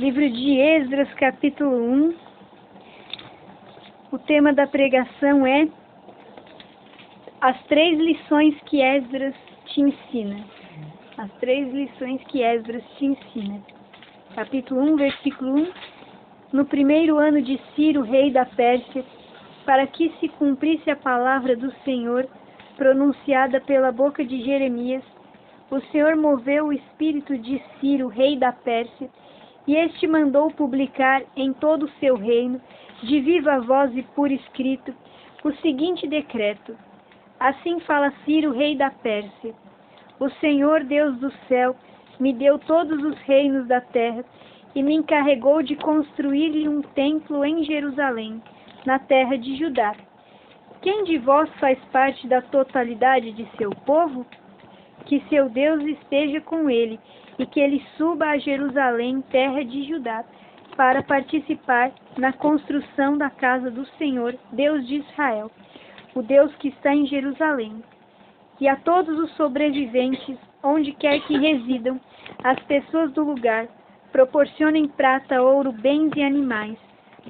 Livro de Esdras, capítulo 1. O tema da pregação é as 3 lições que Esdras te ensina. As 3 lições que Esdras te ensina. Capítulo 1, versículo 1. No primeiro ano de Ciro, rei da Pérsia, para que se cumprisse a palavra do Senhor, pronunciada pela boca de Jeremias, o Senhor moveu o espírito de Ciro, rei da Pérsia, e este mandou publicar em todo o seu reino, de viva voz e por escrito, o seguinte decreto: Assim fala Ciro, rei da Pérsia: O Senhor, Deus do céu, me deu todos os reinos da terra e me encarregou de construir-lhe um templo em Jerusalém, na terra de Judá. Quem de vós faz parte da totalidade de seu povo? Que seu Deus esteja com ele, e que ele suba a Jerusalém, terra de Judá, para participar na construção da casa do Senhor, Deus de Israel, o Deus que está em Jerusalém. E a todos os sobreviventes, onde quer que residam, as pessoas do lugar, proporcionem prata, ouro, bens e animais,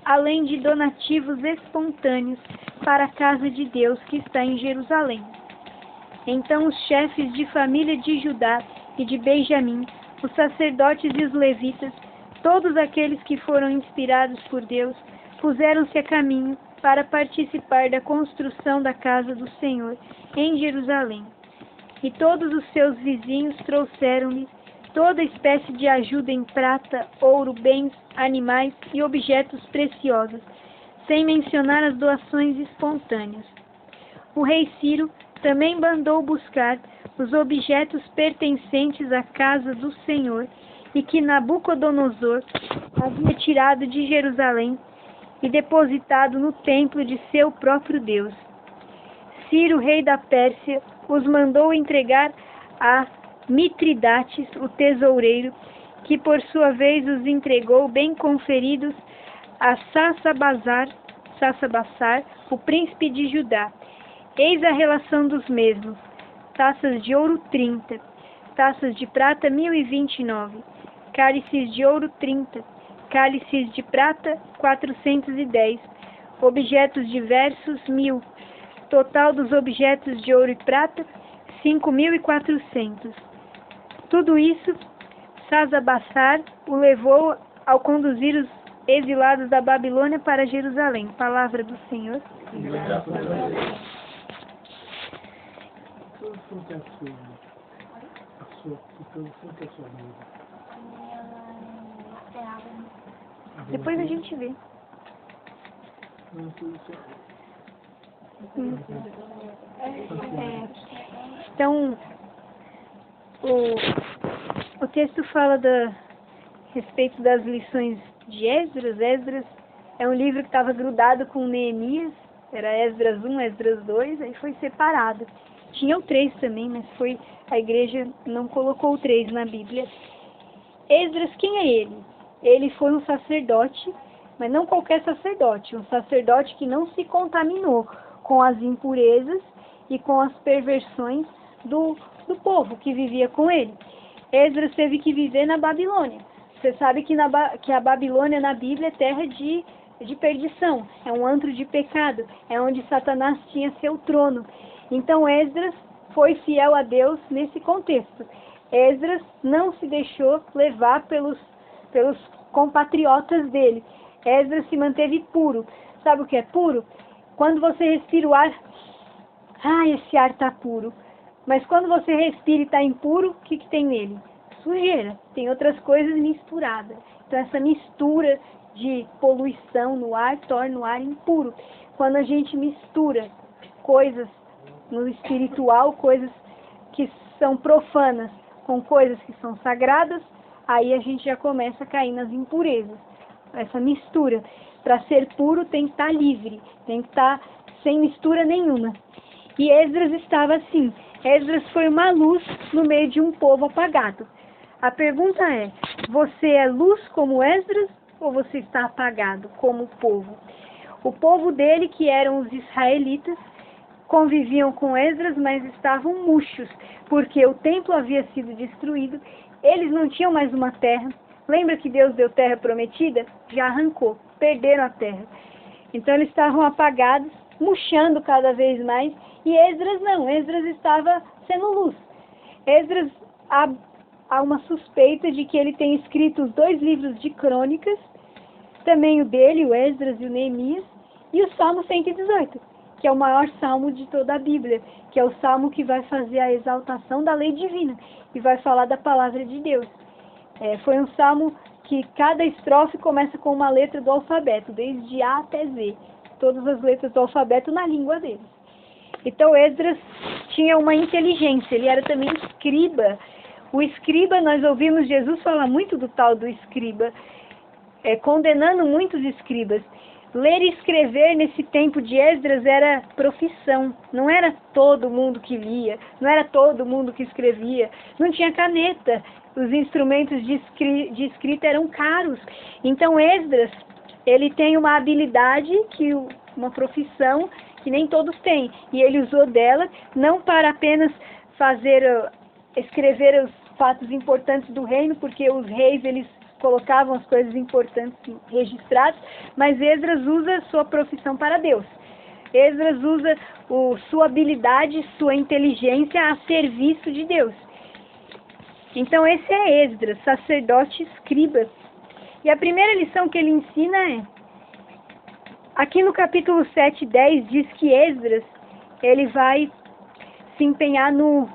além de donativos espontâneos para a casa de Deus que está em Jerusalém. Então os chefes de família de Judá e de Benjamim, os sacerdotes e os levitas, todos aqueles que foram inspirados por Deus, puseram-se a caminho para participar da construção da casa do Senhor em Jerusalém. E todos os seus vizinhos trouxeram-lhe toda espécie de ajuda em prata, ouro, bens, animais e objetos preciosos, sem mencionar as doações espontâneas. O rei Ciro também mandou buscar os objetos pertencentes à casa do Senhor e que Nabucodonosor havia tirado de Jerusalém e depositado no templo de seu próprio Deus. Ciro, rei da Pérsia, os mandou entregar a Mitridates, o tesoureiro, que por sua vez os entregou bem conferidos a Sasabassar, o príncipe de Judá. Eis a relação dos mesmos: taças de ouro 30, taças de prata 1029, cálices de ouro 30, cálices de prata 410, objetos diversos 1000, total dos objetos de ouro e prata 5.400. Tudo isso Sasabassar o levou ao conduzir os exilados da Babilônia para Jerusalém. Palavra do Senhor. Depois a gente vê. Então, o texto fala a respeito das lições de Esdras. Esdras é um livro que estava grudado com Neemias, era Esdras 1, Esdras 2, aí foi separado. Tinha o 3 também, mas a igreja não colocou o 3 na Bíblia. Esdras, quem é ele? Ele foi um sacerdote, mas não qualquer sacerdote, um sacerdote que não se contaminou com as impurezas e com as perversões do povo que vivia com ele. Esdras teve que viver na Babilônia. Você sabe que a Babilônia na Bíblia é terra de perdição, é um antro de pecado, é onde Satanás tinha seu trono. Então Esdras foi fiel a Deus nesse contexto. Esdras não se deixou levar pelos compatriotas dele. Esdras se manteve puro. Sabe o que é puro? Quando você respira o ar, esse ar está puro. Mas quando você respira e está impuro, o que tem nele? Sujeira. Tem outras coisas misturadas. Então essa mistura de poluição no ar torna o ar impuro. Quando a gente mistura coisas no espiritual, coisas que são profanas com coisas que são sagradas, aí a gente já começa a cair nas impurezas. Essa mistura, para ser puro, tem que estar livre, tem que estar sem mistura nenhuma. E Esdras estava assim. Esdras foi uma luz no meio de um povo apagado. A pergunta é: você é luz como Esdras ou você está apagado como o povo? O povo dele, que eram os israelitas, conviviam com Esdras, mas estavam murchos, porque o templo havia sido destruído, eles não tinham mais uma terra, Lembra que Deus deu terra prometida? Já arrancou, perderam a terra. Então eles estavam apagados, murchando cada vez mais, e Esdras não, Esdras estava sendo luz. Esdras, há uma suspeita de que ele tem escrito os 2 livros de crônicas, também o dele, o Esdras e o Neemias, e o Salmo 118, que é o maior salmo de toda a Bíblia, que é o salmo que vai fazer a exaltação da lei divina e vai falar da palavra de Deus. Foi um salmo que cada estrofe começa com uma letra do alfabeto, desde A até Z, todas as letras do alfabeto na língua deles. Então Esdras tinha uma inteligência, ele era também escriba. O escriba, nós ouvimos Jesus falar muito do tal do escriba, condenando muitos escribas. Ler e escrever nesse tempo de Esdras era profissão, não era todo mundo que lia, não era todo mundo que escrevia, não tinha caneta, os instrumentos de escrita eram caros. Então Esdras, ele tem uma habilidade, uma profissão que nem todos têm, e ele usou dela não para apenas escrever os fatos importantes do reino, porque os reis eles colocavam as coisas importantes registradas, mas Esdras usa sua profissão para Deus. Esdras usa sua habilidade, sua inteligência a serviço de Deus. Então esse é Esdras, sacerdote escriba. E a primeira lição que ele ensina aqui no capítulo 7:10 diz que Esdras, ele vai se empenhar no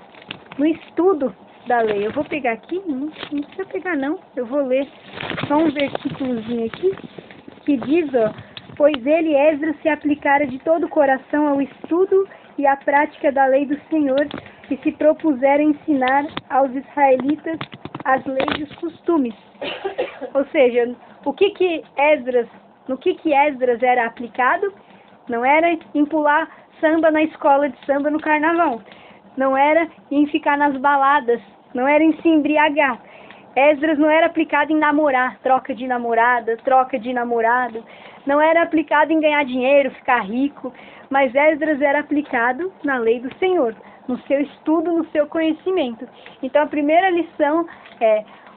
estudo da lei. Eu vou pegar aqui, não precisa pegar não, eu vou ler só um versículozinho aqui, que diz, pois ele, Esdras, se aplicara de todo o coração ao estudo e à prática da lei do Senhor, e se propuseram ensinar aos israelitas as leis e os costumes. Ou seja, no que Esdras era aplicado? Não era em pular samba na escola de samba no carnaval, não era em ficar nas baladas, não era em se embriagar. Esdras não era aplicado em namorar, troca de namorada, troca de namorado. Não era aplicado em ganhar dinheiro, ficar rico. Mas Esdras era aplicado na lei do Senhor, no seu estudo, no seu conhecimento. Então a primeira lição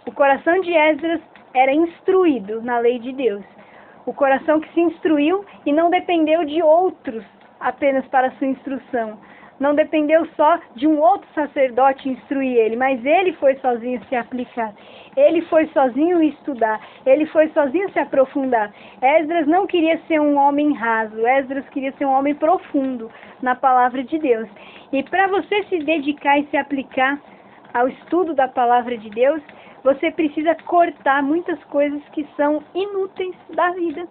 o coração de Esdras era instruído na lei de Deus. O coração que se instruiu e não dependeu de outros apenas para sua instrução. Não dependeu só de um outro sacerdote instruir ele, mas ele foi sozinho se aplicar. Ele foi sozinho estudar. Ele foi sozinho se aprofundar. Esdras não queria ser um homem raso. Esdras queria ser um homem profundo na palavra de Deus. E para você se dedicar e se aplicar ao estudo da palavra de Deus, você precisa cortar muitas coisas que são inúteis da vida.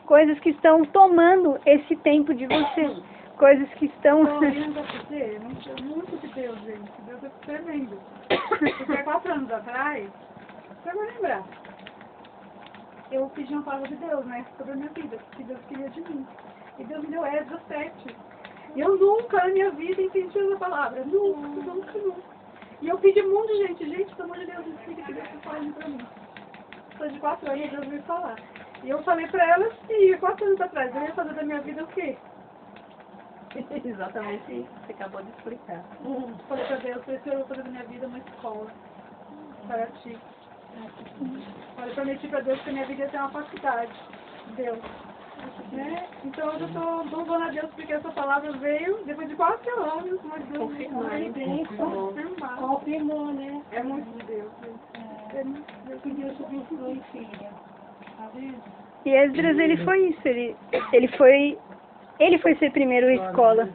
Coisas que estão tomando esse tempo de você. Coisas que estão... muito de Deus, gente. Deus é tremendo. Porque 4 anos atrás, você vai lembrar, eu pedi uma palavra de Deus, né? Sobre a minha vida, que Deus queria de mim. E Deus me deu Esdras 7. E eu nunca na minha vida entendi essa palavra. Nunca. E eu pedi um monte de gente, pelo amor de Deus, explica que Deus está falando pra mim. Depois de 4 anos, Deus veio falar. E eu falei pra ela, e 4 anos atrás, eu ia fazer da minha vida o quê? Exatamente isso, você acabou de explicar. Falei pra Deus, eu vou fazer da minha vida uma escola para ti. Falei, prometi pra Deus que a minha vida ia ter uma faculdade. Deus. Então eu estou louvando a Deus porque essa palavra veio depois de 4 anos, mas Deus confirmou, né? É muito de Deus. É muito de Deus que Deus abençoe, filha. Tá vendo? E Esdras, ele foi isso, ele foi ser primeiro escola.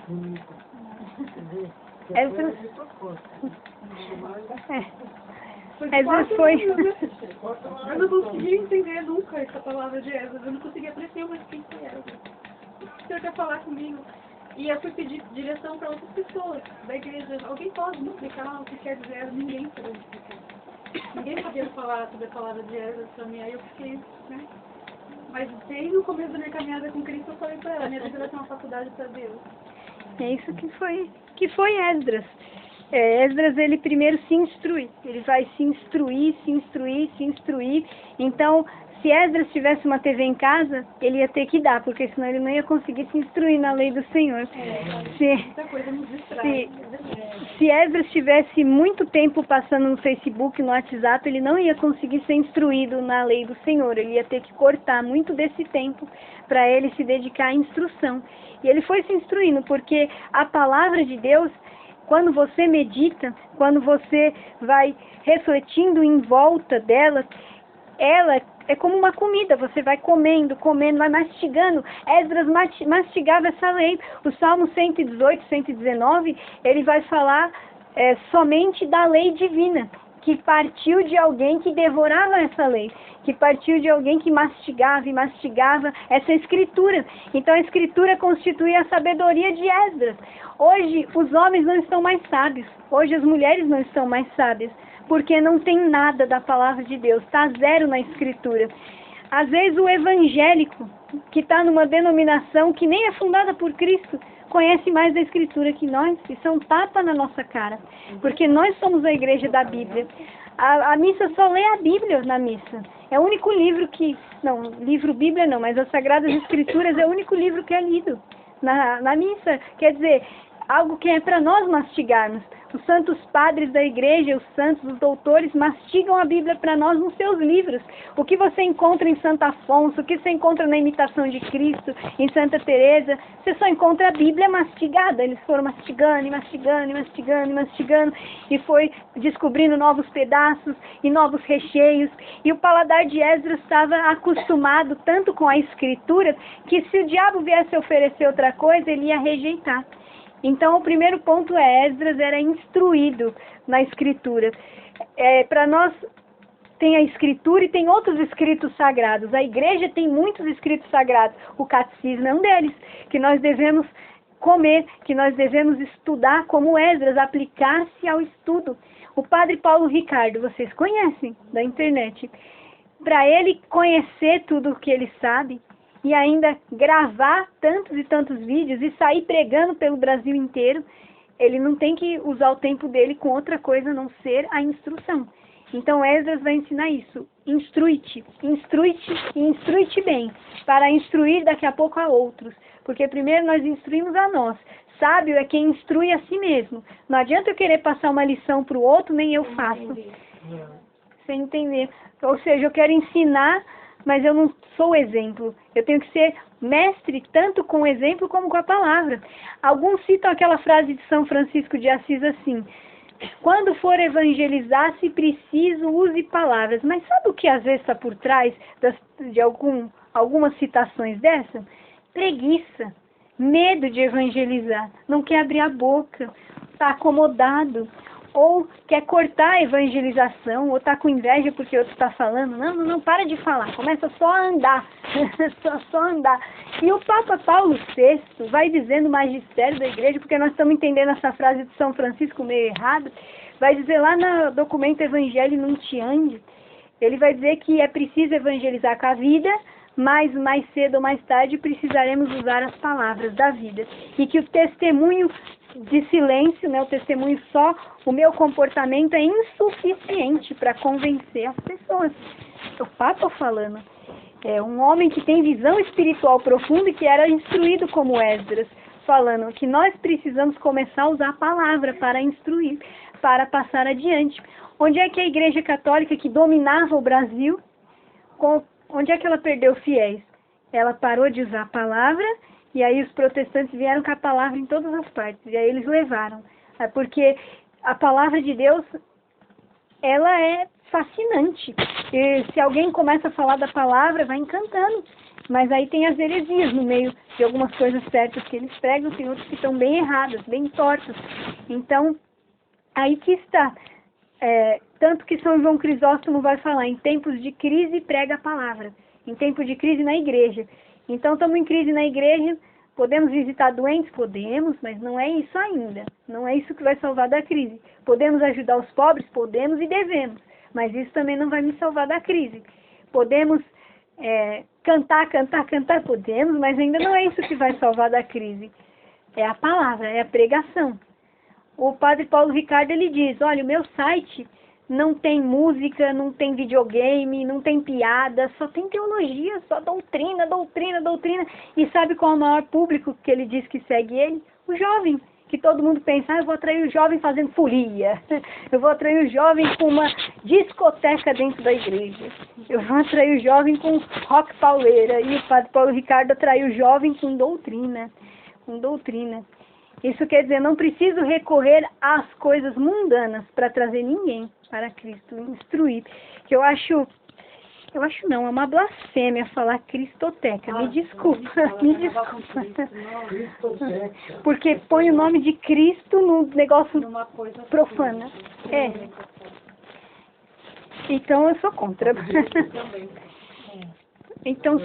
Esdras foi... Eu não conseguia entender nunca essa palavra de Esdras, eu não conseguia aprender mais quem que era. O Senhor quer falar comigo? E eu fui pedir direção para outras pessoas da igreja. Alguém pode me explicar o que quer dizer Esdras? Ninguém sabia explicar. Ninguém sabia falar sobre a palavra de Esdras para mim, aí eu fiquei, né? Mas desde o começo da minha caminhada com Cristo, eu falei para ela, minha vida vai ser uma faculdade para Deus. É isso que foi Esdras. Esdras, ele primeiro se instrui. Ele vai se instruir, se instruir, se instruir. Então, se Esdras tivesse uma TV em casa, ele ia ter que dar, porque senão ele não ia conseguir se instruir na lei do Senhor. Muita coisa nos distrai. Se Esdras tivesse muito tempo passando no Facebook, no WhatsApp, ele não ia conseguir ser instruído na lei do Senhor. Ele ia ter que cortar muito desse tempo para ele se dedicar à instrução. E ele foi se instruindo, porque a palavra de Deus, quando você medita, quando você vai refletindo em volta dela, ela é como uma comida, você vai comendo, comendo, vai mastigando. Esdras mastigava essa lei. O Salmo 118, 119, ele vai falar somente da lei divina, que partiu de alguém que devorava essa lei, que partiu de alguém que mastigava e mastigava essa escritura. Então a escritura constitui a sabedoria de Esdras. Hoje os homens não estão mais sábios, hoje as mulheres não estão mais sábias, porque não tem nada da palavra de Deus, está zero na escritura. Às vezes o evangélico, que está numa denominação que nem é fundada por Cristo, conhece mais da escritura que nós, isso é um tapa na nossa cara, porque nós somos a igreja da Bíblia. A missa só lê a Bíblia na missa. É o único livro que, não, livro Bíblia não, mas as Sagradas Escrituras é o único livro que é lido na missa. Quer dizer, algo que é para nós mastigarmos. Os santos padres da igreja, os santos, os doutores, mastigam a Bíblia para nós nos seus livros. O que você encontra em Santo Afonso, o que você encontra na Imitação de Cristo, em Santa Teresa, você só encontra a Bíblia mastigada. Eles foram mastigando, e mastigando, e mastigando, e mastigando, e foi descobrindo novos pedaços e novos recheios. E o paladar de Esdras estava acostumado tanto com a Escritura, que se o diabo viesse oferecer outra coisa, ele ia rejeitar. Então, o primeiro ponto Esdras era instruído na Escritura. Para nós, tem a Escritura e tem outros escritos sagrados. A igreja tem muitos escritos sagrados. O catecismo é um deles, que nós devemos comer, que nós devemos estudar como Esdras, aplicar-se ao estudo. O padre Paulo Ricardo, vocês conhecem da internet. Para ele conhecer tudo o que ele sabe, e ainda gravar tantos e tantos vídeos e sair pregando pelo Brasil inteiro, ele não tem que usar o tempo dele com outra coisa a não ser a instrução. Então Esdras vai ensinar isso. Instrui-te, instrui-te e instrui-te bem, para instruir daqui a pouco a outros. Porque primeiro nós instruímos a nós. Sábio é quem instrui a si mesmo. Não adianta eu querer passar uma lição para o outro, nem eu faço. Sem entender. Ou seja, eu quero ensinar, mas eu não sou exemplo. Eu tenho que ser mestre tanto com o exemplo como com a palavra. Alguns citam aquela frase de São Francisco de Assis assim: quando for evangelizar, se preciso, use palavras. Mas sabe o que às vezes está por trás de algumas citações dessa? Preguiça, medo de evangelizar, não quer abrir a boca, está acomodado, ou quer cortar a evangelização, ou está com inveja porque outro está falando. Não, para de falar, começa só a andar, só andar. E o Papa Paulo VI vai dizendo o magistério da igreja, porque nós estamos entendendo essa frase de São Francisco meio errado, vai dizer lá no documento Evangelii Nuntiandi, ele vai dizer que é preciso evangelizar com a vida, mas mais cedo ou mais tarde precisaremos usar as palavras da vida. E que o testemunho de silêncio, o testemunho só, o meu comportamento é insuficiente para convencer as pessoas. O Papa falando. É um homem que tem visão espiritual profunda e que era instruído como Esdras, falando que nós precisamos começar a usar a palavra para instruir, para passar adiante. Onde é que a Igreja Católica, que dominava o Brasil, onde é que ela perdeu fiéis? Ela parou de usar a palavra, e aí os protestantes vieram com a palavra em todas as partes, e aí eles levaram. Porque a palavra de Deus, ela é fascinante. E se alguém começa a falar da palavra, vai encantando. Mas aí tem as heresias no meio de algumas coisas certas que eles pregam, tem outras que estão bem erradas, bem tortas. Então, aí que está. Tanto que São João Crisóstomo vai falar, em tempos de crise prega a palavra, em tempo de crise na igreja. Então estamos em crise na igreja, podemos visitar doentes? Podemos, mas não é isso ainda, não é isso que vai salvar da crise. Podemos ajudar os pobres? Podemos e devemos, mas isso também não vai me salvar da crise. Podemos cantar, podemos, mas ainda não é isso que vai salvar da crise. É a palavra, é a pregação. o padre Paulo Ricardo, ele diz, olha, o meu site não tem música, não tem videogame, não tem piada, só tem teologia, só doutrina, doutrina, doutrina. E sabe qual é o maior público que ele diz que segue ele? O jovem. Que todo mundo pensa, eu vou atrair o jovem fazendo folia, eu vou atrair o jovem com uma discoteca dentro da igreja, eu vou atrair o jovem com rock pauleira, e o padre Paulo Ricardo atraiu o jovem com doutrina, com doutrina. Isso quer dizer, não preciso recorrer às coisas mundanas para trazer ninguém para Cristo, instruir. Que eu acho não, é uma blasfêmia falar cristoteca. Me desculpa, me desculpa. Porque põe o nome de Cristo no negócio profana. É. Então eu sou contra. Então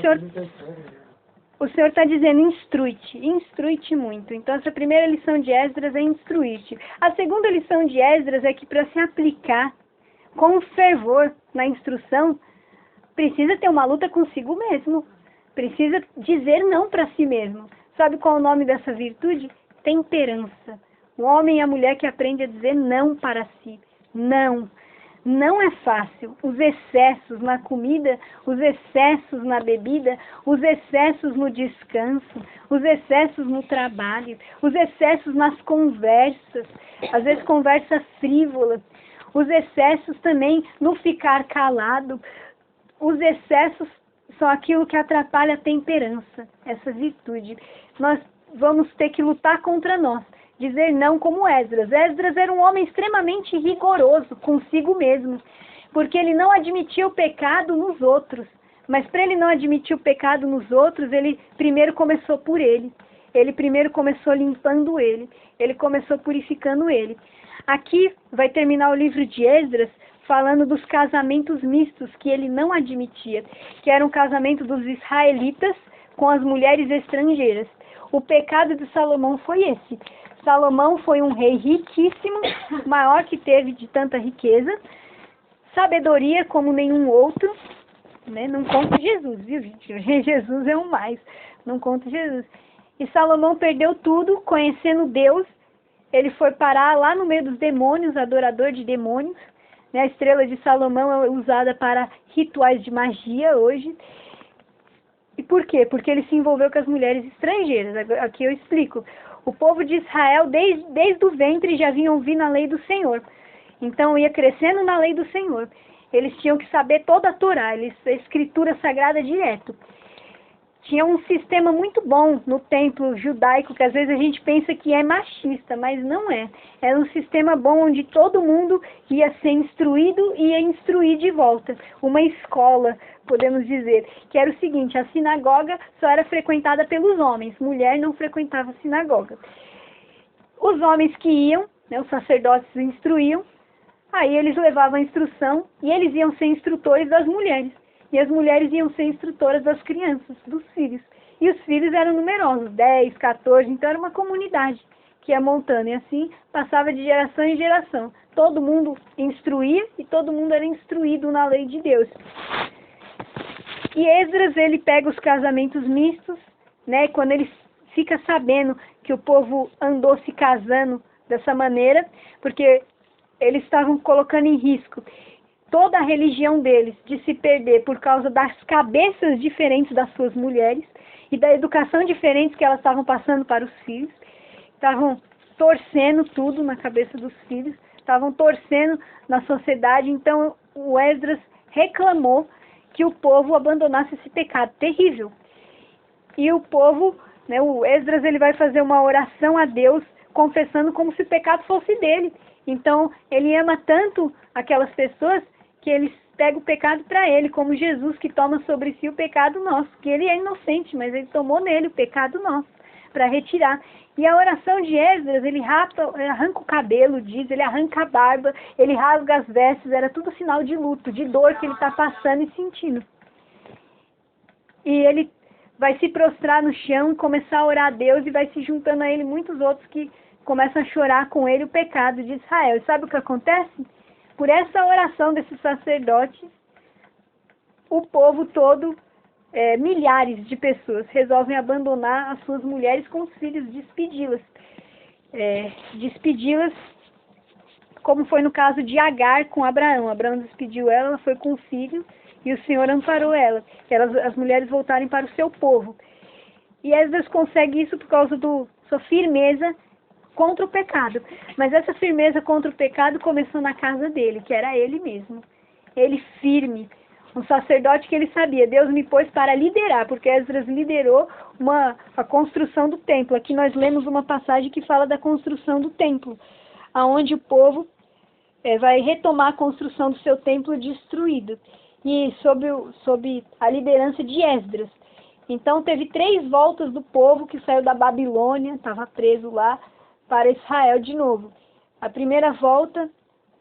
o Senhor está dizendo, instrui-te muito. Então essa primeira lição de Esdras é instruir-te. A segunda lição de Esdras é que para se aplicar com fervor na instrução, precisa ter uma luta consigo mesmo. Precisa dizer não para si mesmo. Sabe qual é o nome dessa virtude? Temperança. O homem e a mulher que aprende a dizer não para si. Não. Não é fácil. Os excessos na comida, os excessos na bebida, os excessos no descanso, os excessos no trabalho, os excessos nas conversas, às vezes conversas frívolas, os excessos também no ficar calado. Os excessos são aquilo que atrapalha a temperança, essa virtude. Nós vamos ter que lutar contra nós, dizer não como Esdras. Esdras era um homem extremamente rigoroso consigo mesmo, porque ele não admitia o pecado nos outros. Mas para ele não admitir o pecado nos outros, ele primeiro começou por ele. Ele primeiro começou limpando ele. Ele começou purificando ele. Aqui vai terminar o livro de Esdras, falando dos casamentos mistos que ele não admitia, que era um casamento dos israelitas com as mulheres estrangeiras. O pecado de Salomão foi esse. Salomão foi um rei riquíssimo, maior que teve de tanta riqueza, sabedoria como nenhum outro, né? Não conta Jesus, viu, gente? Jesus é o mais, não conta Jesus. E Salomão perdeu tudo, conhecendo Deus, ele foi parar lá no meio dos demônios, adorador de demônios. A estrela de Salomão é usada para rituais de magia hoje. E por quê? Porque ele se envolveu com as mulheres estrangeiras. Aqui eu explico. O povo de Israel, desde o ventre, já vinham ouvindo a lei do Senhor. Então, ia crescendo na lei do Senhor. Eles tinham que saber toda a Torá, a escritura sagrada direto. Tinha um sistema muito bom no templo judaico, que às vezes a gente pensa que é machista, mas não é. Era um sistema bom onde todo mundo ia ser instruído e ia instruir de volta. Uma escola, podemos dizer, que era o seguinte, a sinagoga só era frequentada pelos homens, mulher não frequentava a sinagoga. Os homens que iam, né, os sacerdotes instruíam, aí eles levavam a instrução e eles iam ser instrutores das mulheres. E as mulheres iam ser instrutoras das crianças, dos filhos. E os filhos eram numerosos, 10, 14, então era uma comunidade que ia montando. E assim passava de geração em geração. Todo mundo instruía e todo mundo era instruído na lei de Deus. E Esdras, ele pega os casamentos mistos, né? Quando ele fica sabendo que o povo andou se casando dessa maneira, porque eles estavam colocando em risco toda a religião deles de se perder por causa das cabeças diferentes das suas mulheres e da educação diferente que elas estavam passando para os filhos. Estavam torcendo tudo na cabeça dos filhos, estavam torcendo na sociedade. Então o Esdras reclamou que o povo abandonasse esse pecado terrível. E o povo, né, o Esdras, ele vai fazer uma oração a Deus, confessando como se o pecado fosse dele. Então ele ama tanto aquelas pessoas que ele pega o pecado para ele, como Jesus que toma sobre si o pecado nosso, que ele é inocente, mas ele tomou nele o pecado nosso, para retirar. E a oração de Esdras, ele arranca o cabelo, diz, ele arranca a barba, ele rasga as vestes, era tudo sinal de luto, de dor que ele está passando e sentindo. E ele vai se prostrar no chão, começar a orar a Deus e vai se juntando a ele muitos outros que começam a chorar com ele o pecado de Israel. E sabe o que acontece? Por essa oração desses sacerdotes, o povo todo, milhares de pessoas, resolvem abandonar as suas mulheres com os filhos, despedi-las. despedi-las, como foi no caso de Agar com Abraão. Abraão despediu ela, ela foi com o filho, e o Senhor amparou ela. As mulheres voltarem para o seu povo. E Esdras consegue isso por causa da sua firmeza contra o pecado. Mas essa firmeza contra o pecado começou na casa dele, que era ele mesmo. Ele firme, um sacerdote que ele sabia, Deus me pôs para liderar, porque Esdras liderou a construção do templo. Aqui nós lemos uma passagem que fala da construção do templo, aonde o povo vai retomar a construção do seu templo destruído, e sob a liderança de Esdras. Então teve 3 voltas do povo que saiu da Babilônia, estava preso lá, para Israel de novo. A primeira volta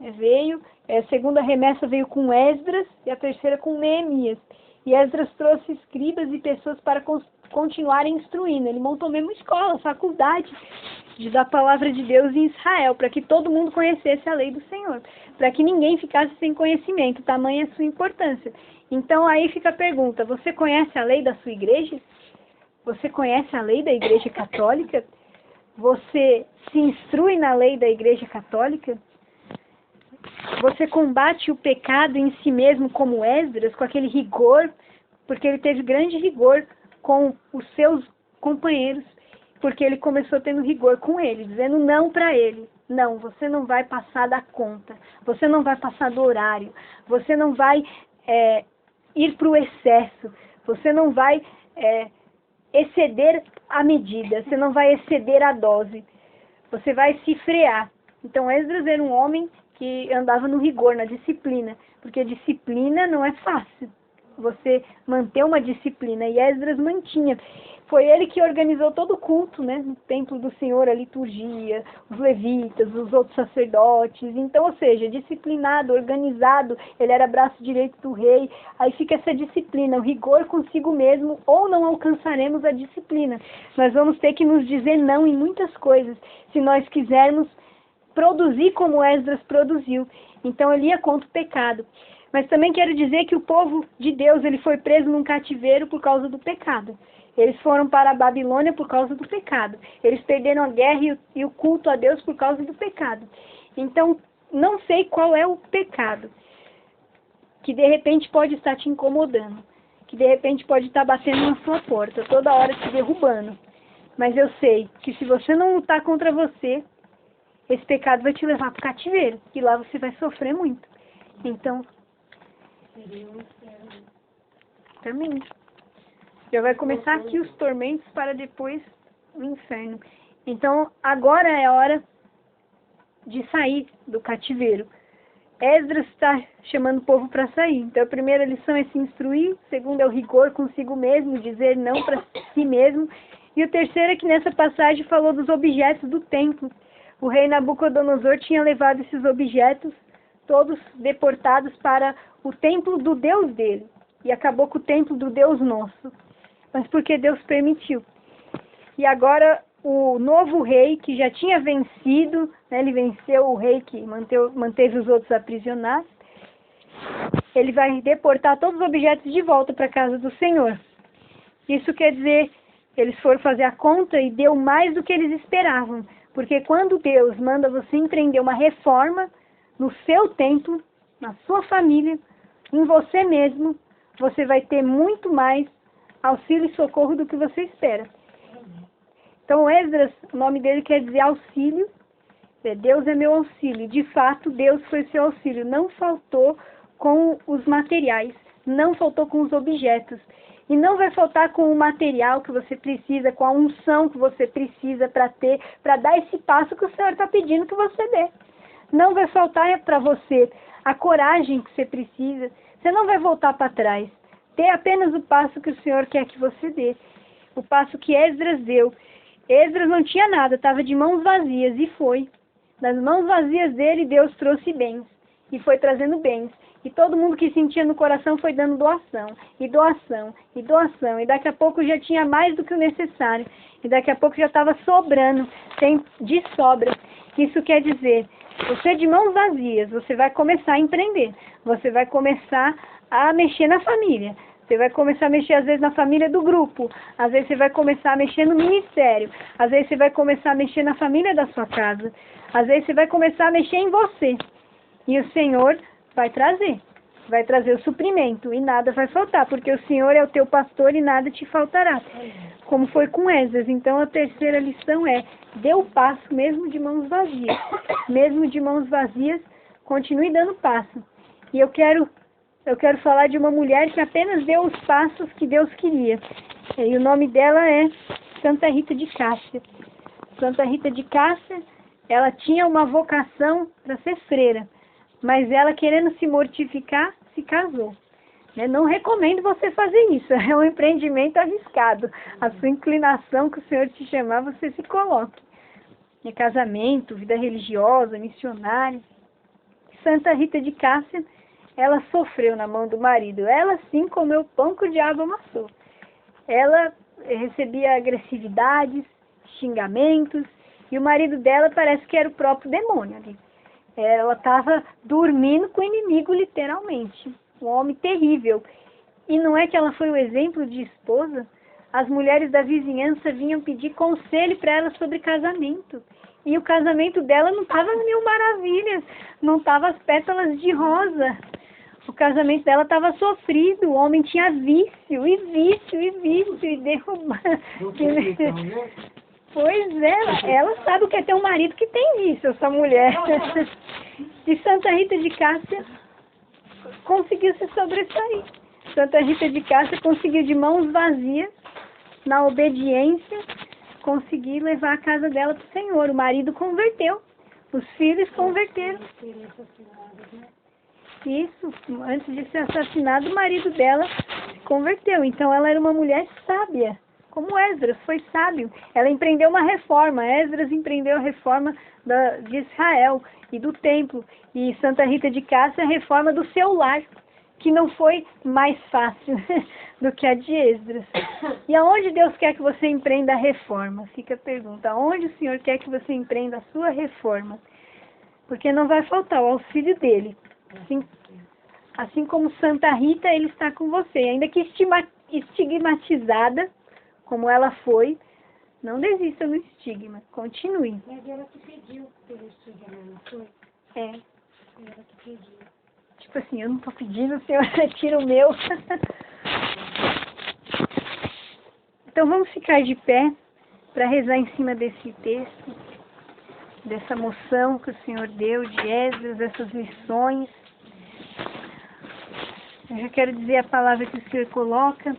veio, a segunda remessa veio com Esdras e a terceira com Neemias. E Esdras trouxe escribas e pessoas para continuarem instruindo. Ele montou mesmo escola, faculdade da palavra de Deus em Israel, para que todo mundo conhecesse a lei do Senhor, para que ninguém ficasse sem conhecimento, tamanha a sua importância. Então aí fica a pergunta, você conhece a lei da sua igreja? Você conhece a lei da Igreja Católica? Você se instrui na lei da Igreja Católica? Você combate o pecado em si mesmo como Esdras, com aquele rigor, porque ele teve grande rigor com os seus companheiros, porque ele começou tendo rigor com ele, dizendo não para ele. Não, você não vai passar da conta, você não vai passar do horário, você não vai ir para o excesso, você não vai exceder a medida, você não vai exceder a dose, você vai se frear. Então Esdras era um homem que andava no rigor, na disciplina, porque disciplina não é fácil, você manter uma disciplina, e Esdras mantinha. Foi ele que organizou todo o culto, né, no templo do Senhor, a liturgia, os levitas, os outros sacerdotes. Então, ou seja, disciplinado, organizado, ele era braço direito do rei. Aí fica essa disciplina, o rigor consigo mesmo, ou não alcançaremos a disciplina. Nós vamos ter que nos dizer não em muitas coisas, se nós quisermos produzir como Esdras produziu. Então, ele ia contra o pecado. Mas também quero dizer que o povo de Deus, ele foi preso num cativeiro por causa do pecado. Eles foram para a Babilônia por causa do pecado. Eles perderam a guerra e o culto a Deus por causa do pecado. Então, não sei qual é o pecado que de repente pode estar te incomodando, que de repente pode estar batendo na sua porta, toda hora te derrubando. Mas eu sei que se você não lutar contra você, esse pecado vai te levar para o cativeiro, e lá você vai sofrer muito. Então, também. Já vai começar aqui os tormentos para depois o inferno. Então, agora é a hora de sair do cativeiro. Esdras está chamando o povo para sair. Então, a primeira lição é se instruir. A segunda é o rigor consigo mesmo, dizer não para si mesmo. E o terceiro é que nessa passagem falou dos objetos do templo. O rei Nabucodonosor tinha levado esses objetos, todos deportados para o templo do Deus dele. E acabou com o templo do Deus nosso. Mas porque Deus permitiu. E agora o novo rei, que já tinha vencido, né, ele venceu o rei que manteve os outros aprisionados, ele vai deportar todos os objetos de volta para a casa do Senhor. Isso quer dizer, eles foram fazer a conta e deu mais do que eles esperavam. Porque quando Deus manda você empreender uma reforma no seu templo, na sua família, em você mesmo, você vai ter muito mais auxílio e socorro do que você espera. Então, Esdras, o nome dele quer dizer auxílio. Deus é meu auxílio. De fato, Deus foi seu auxílio. Não faltou com os materiais, não faltou com os objetos. E não vai faltar com o material que você precisa, com a unção que você precisa para dar esse passo que o Senhor está pedindo que você dê. Não vai faltar para você a coragem que você precisa. Você não vai voltar para trás. Dê apenas o passo que o Senhor quer que você dê. O passo que Esdras deu. Esdras não tinha nada, estava de mãos vazias e foi. Das mãos vazias dele, Deus trouxe bens. E foi trazendo bens. E todo mundo que sentia no coração foi dando doação. E doação. E doação. E daqui a pouco já tinha mais do que o necessário. E daqui a pouco já estava sobrando. De sobra. Isso quer dizer, você de mãos vazias, você vai começar a empreender. Você vai começar a mexer na família. Você vai começar a mexer, às vezes, na família do grupo. Às vezes, você vai começar a mexer no ministério. Às vezes, você vai começar a mexer na família da sua casa. Às vezes, você vai começar a mexer em você. E o Senhor vai trazer. Vai trazer o suprimento. E nada vai faltar. Porque o Senhor é o teu pastor e nada te faltará. Como foi com Esdras. Então, a terceira lição é: dê o passo mesmo de mãos vazias. Mesmo de mãos vazias, continue dando passo. E eu quero falar de uma mulher que apenas deu os passos que Deus queria. E o nome dela é Santa Rita de Cássia. Santa Rita de Cássia, ela tinha uma vocação para ser freira, mas ela, querendo se mortificar, se casou. Não recomendo você fazer isso, é um empreendimento arriscado. A sua inclinação que o Senhor te chamar, você se coloque. É casamento, vida religiosa, missionária. Santa Rita de Cássia, ela sofreu na mão do marido. Ela sim comeu o pão que o diabo amassou. Ela recebia agressividades, xingamentos, e o marido dela parece que era o próprio demônio ali. Ela estava dormindo com o inimigo, literalmente. Um homem terrível. E não é que ela foi o exemplo de esposa? As mulheres da vizinhança vinham pedir conselho para ela sobre casamento. E o casamento dela não estava mil maravilhas, não estava as pétalas de rosa. O casamento dela estava sofrido, o homem tinha vício, e derrubando. Pois é, ela sabe o que é ter um marido que tem vício, essa mulher. E Santa Rita de Cássia conseguiu se sobressair. Santa Rita de Cássia conseguiu, de mãos vazias, na obediência, conseguir levar a casa dela para o Senhor. O marido converteu, os filhos converteram. Isso, antes de ser assassinado, o marido dela se converteu. Então ela era uma mulher sábia, como Esdras foi sábio. Ela empreendeu uma reforma. Esdras empreendeu a reforma de Israel e do templo. E Santa Rita de Cássia a reforma do seu lar, que não foi mais fácil do que a de Esdras. E aonde Deus quer que você empreenda a reforma? Fica a pergunta. Aonde o Senhor quer que você empreenda a sua reforma? Porque não vai faltar o auxílio dele. Assim como Santa Rita, ele está com você. Ainda que estigmatizada, como ela foi, não desista no estigma. Continue. Mas ela que pediu pelo estigma, não foi? É. Ela que pediu. Tipo assim, eu não estou pedindo, o Senhor retira o meu. Então vamos ficar de pé para rezar em cima desse texto, dessa moção que o Senhor deu de Esdras, dessas lições. Eu já quero dizer a palavra que o Senhor coloca.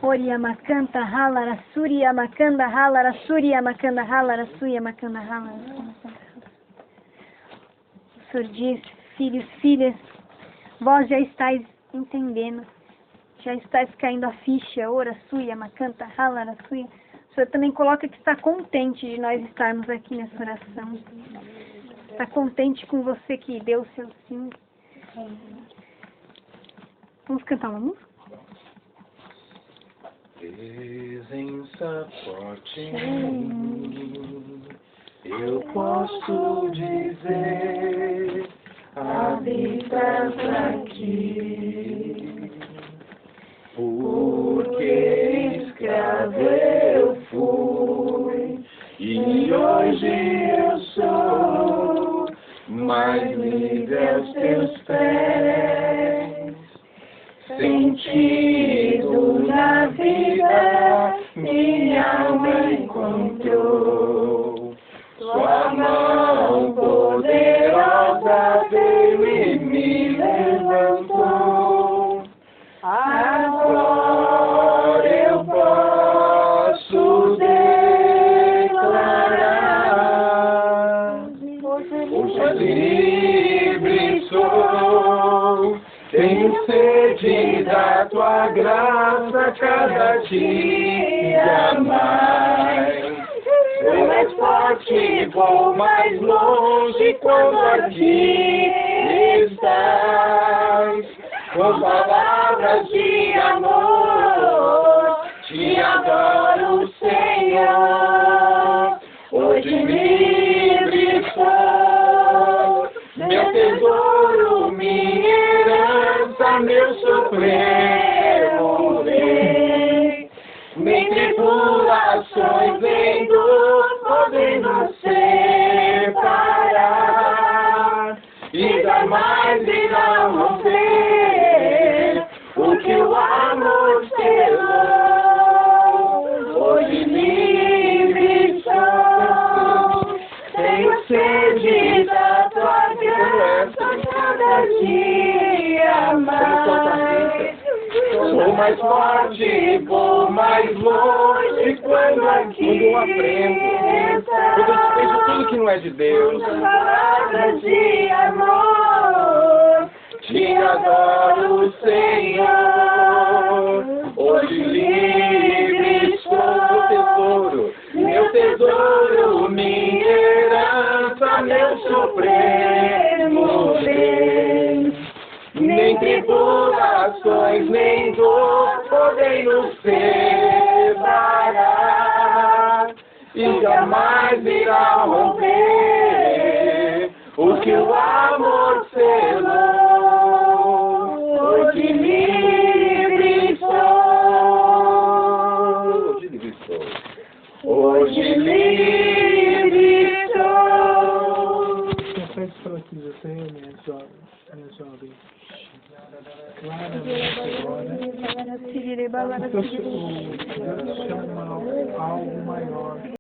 Oriamakanta halara suriyamakanda halara suriyamakanda halara suriyamakanda halara. O Senhor diz: filhos, filhas, vós já estáis entendendo, já estáis caindo a ficha. Ora suriyamakanta halara suya. O Senhor também coloca que está contente de nós estarmos aqui nessa oração. Está contente com você que deu o seu sim. Vamos cantar uma música? Presença forte em mim, eu posso dizer, habitas aqui, porque escravo eu fui, e hoje eu sou, mais livre aos teus pés. Sentido na vida, minha alma encontrou. Sua mão poderosa veio e me levantou. Agora eu posso declarar: hoje livre sou. Tenho sede da tua graça cada dia mais. Sou mais forte, vou mais longe quando aqui estás. Com palavras de amor, te adoro, Senhor. Hoje livre sou, meu tesouro, minha herança, meu supremo tribulações nem dor podem nos separar, e jamais irão romper o que o amor selou. Hoje livre sou, tenho sede da tua graça cada dia mais. Sou mais forte, vou mais longe quando aqui eu aprendo. Quando eu despejo tudo que não é de Deus. Palavras de amor, te adoro, Senhor. Hoje livre sou, meu tesouro, minha herança, meu supremo bem. Nem tribulações, nem dor podem nos separar, e jamais irá romper o que o amor selou. Hoje livre sou, hoje livre sou, hoje livre sou. Confesso para que você, minha jovem, claramente agora, o